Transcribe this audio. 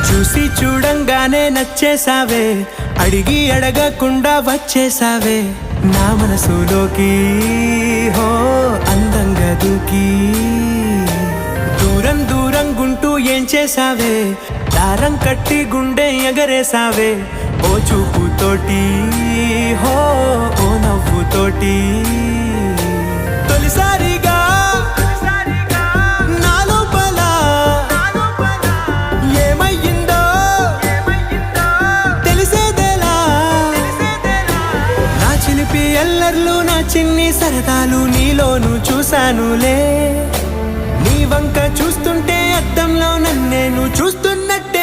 చూసి చూడంగానే నచ్చేసావే, అడిగి అడగకుండా వచ్చేసావే నా మనసులోకి. హో అందంగా దూకి దూరం దూరం గుంటూ ఏం చేసావే, దారం కట్టి గుండె ఎగరేసావే ఓ చూపుతోటి. హో ఓ నవ్వుతోటి తొలిసారిగా నా లోపల ఏమయ్యిందో తెలిసేదేలా. నా చిలిపి ఎల్లర్లు నా చిన్ని సరదాలు నీలోను చూశానులే. నీ వంక చూస్తుంటే అద్దంలో నన్నేను చూస్తున్నట్టు